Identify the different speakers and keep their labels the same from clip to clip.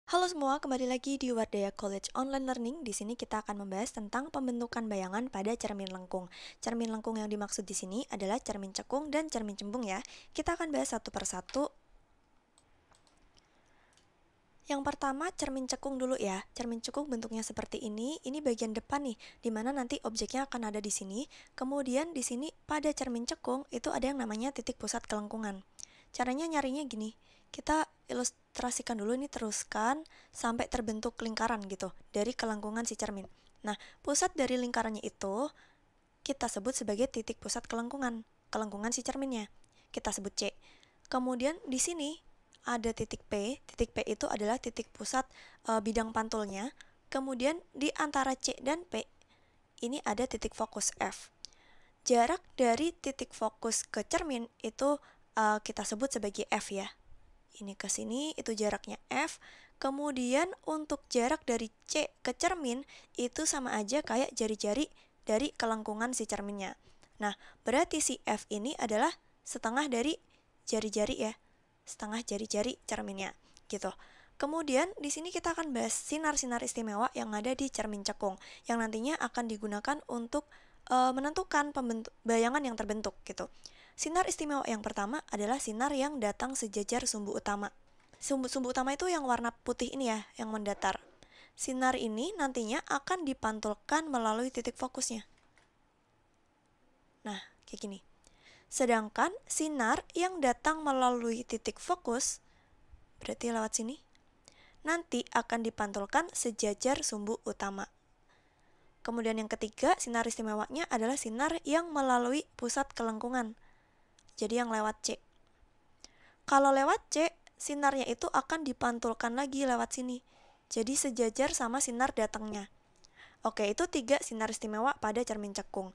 Speaker 1: Halo semua, kembali lagi di Wardaya College Online Learning. Di sini kita akan membahas tentang pembentukan bayangan pada cermin lengkung. Cermin lengkung yang dimaksud di sini adalah cermin cekung dan cermin cembung ya. Kita akan bahas satu persatu. Yang pertama, cermin cekung dulu ya. Cermin cekung bentuknya seperti ini. Ini bagian depan nih, di mana nanti objeknya akan ada di sini. Kemudian di sini pada cermin cekung itu ada yang namanya titik pusat kelengkungan. Caranya nyarinya gini. Kita ilustrasikan dulu, ini teruskan sampai terbentuk lingkaran gitu dari kelengkungan si cermin. Nah, pusat dari lingkarannya itu kita sebut sebagai titik pusat kelengkungan si cerminnya. Kita sebut C. Kemudian di sini ada titik P. Titik P itu adalah titik pusat bidang pantulnya. Kemudian di antara C dan P ini ada titik fokus F. Jarak dari titik fokus ke cermin itu kita sebut sebagai F ya. Ini ke sini, itu jaraknya F. Kemudian untuk jarak dari C ke cermin itu sama aja kayak jari-jari dari kelengkungan si cerminnya. Nah, berarti si F ini adalah setengah dari jari-jari ya. Setengah jari-jari cerminnya, gitu. Kemudian di sini kita akan bahas sinar-sinar istimewa yang ada di cermin cekung yang nantinya akan digunakan untuk menentukan bayangan yang terbentuk gitu. Sinar istimewa yang pertama adalah sinar yang datang sejajar sumbu utama. Sumbu utama itu yang warna putih ini ya, yang mendatar. Sinar ini nantinya akan dipantulkan melalui titik fokusnya. Nah, kayak gini. Sedangkan sinar yang datang melalui titik fokus, berarti lewat sini, nanti akan dipantulkan sejajar sumbu utama. Kemudian yang ketiga, sinar istimewanya adalah sinar yang melalui pusat kelengkungan. Jadi yang lewat C. Kalau lewat C, sinarnya itu akan dipantulkan lagi lewat sini. Jadi sejajar sama sinar datangnya. Oke, itu 3 sinar istimewa pada cermin cekung.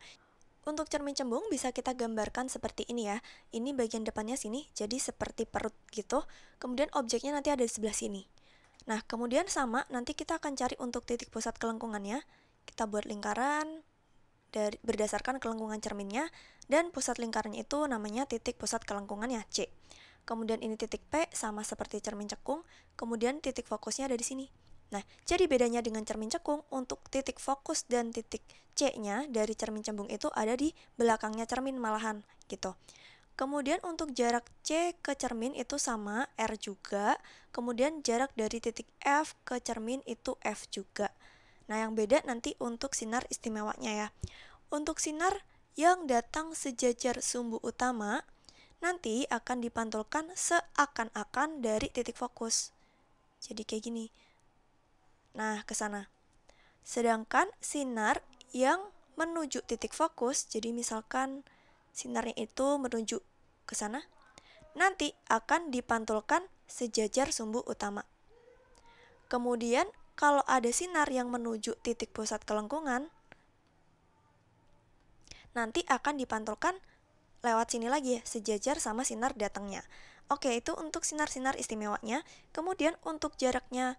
Speaker 1: Untuk cermin cembung bisa kita gambarkan seperti ini ya. Ini bagian depannya sini, jadi seperti perut gitu. Kemudian objeknya nanti ada di sebelah sini. Nah, kemudian sama, nanti kita akan cari untuk titik pusat kelengkungannya. Kita buat lingkaran berdasarkan kelengkungan cerminnya, dan pusat lingkarannya itu namanya titik pusat kelengkungannya C. Kemudian ini titik P sama seperti cermin cekung, kemudian titik fokusnya ada di sini. Nah, jadi bedanya dengan cermin cekung, untuk titik fokus dan titik C-nya dari cermin cembung itu ada di belakangnya cermin malahan, gitu. Kemudian untuk jarak C ke cermin itu sama, R juga. Kemudian jarak dari titik F ke cermin itu F juga. Nah, yang beda nanti untuk sinar istimewanya ya. Untuk sinar yang datang sejajar sumbu utama, nanti akan dipantulkan seakan-akan dari titik fokus. Jadi kayak gini. Nah, ke sana. Sedangkan sinar yang menuju titik fokus, jadi misalkan sinarnya itu menuju ke sana, nanti akan dipantulkan sejajar sumbu utama. Kemudian, kalau ada sinar yang menuju titik pusat kelengkungan, nanti akan dipantulkan lewat sini lagi ya, sejajar sama sinar datangnya. Oke, itu untuk sinar-sinar istimewanya. Kemudian untuk jaraknya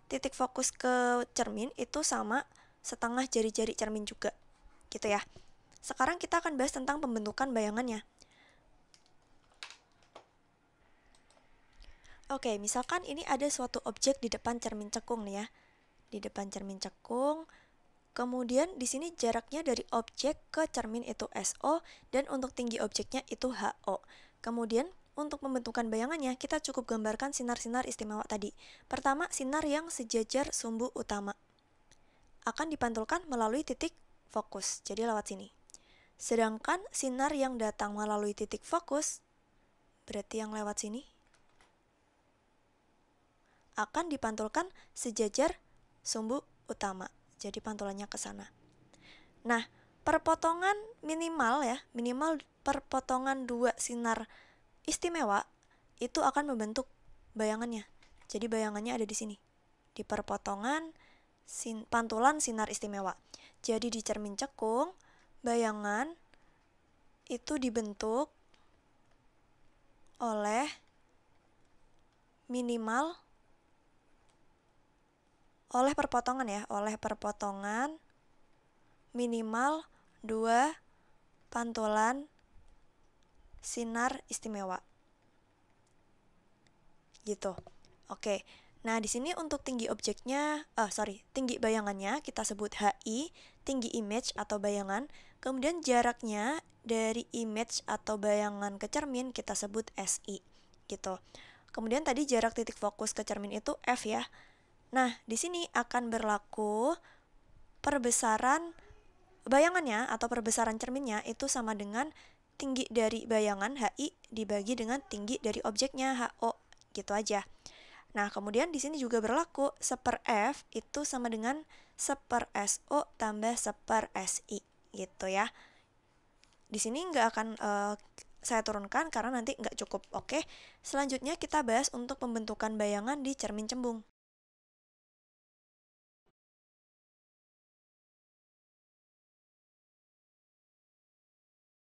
Speaker 1: titik fokus ke cermin itu sama setengah jari-jari cermin juga. Gitu ya. Sekarang kita akan bahas tentang pembentukan bayangannya. Oke, misalkan ini ada suatu objek di depan cermin cekung nih ya. Di depan cermin cekung. Kemudian di sini jaraknya dari objek ke cermin itu SO dan untuk tinggi objeknya itu HO. Kemudian untuk pembentukan bayangannya kita cukup gambarkan sinar-sinar istimewa tadi. Pertama, sinar yang sejajar sumbu utama akan dipantulkan melalui titik fokus, jadi lewat sini. Sedangkan sinar yang datang melalui titik fokus, berarti yang lewat sini, akan dipantulkan sejajar sumbu utama. Jadi pantulannya ke sana. Nah, perpotongan minimal ya, minimal perpotongan 2 sinar istimewa itu akan membentuk bayangannya. Jadi bayangannya ada di sini. Di perpotongan pantulan sinar istimewa. Jadi di cermin cekung, bayangan itu dibentuk oleh minimal oleh perpotongan minimal 2 pantulan sinar istimewa. Gitu. Oke. Nah, di sini untuk tinggi objeknya, tinggi bayangannya kita sebut HI, tinggi image atau bayangan, kemudian jaraknya dari image atau bayangan ke cermin kita sebut SI, gitu. Kemudian tadi jarak titik fokus ke cermin itu F ya. Nah, di sini akan berlaku perbesaran bayangannya atau perbesaran cerminnya itu sama dengan tinggi dari bayangan HI dibagi dengan tinggi dari objeknya HO, gitu aja. Nah, kemudian di sini juga berlaku 1/F itu sama dengan 1/SO tambah 1/SI, gitu ya. Di sini nggak akan saya turunkan karena nanti nggak cukup. Oke, selanjutnya kita bahas untuk pembentukan bayangan di cermin cembung.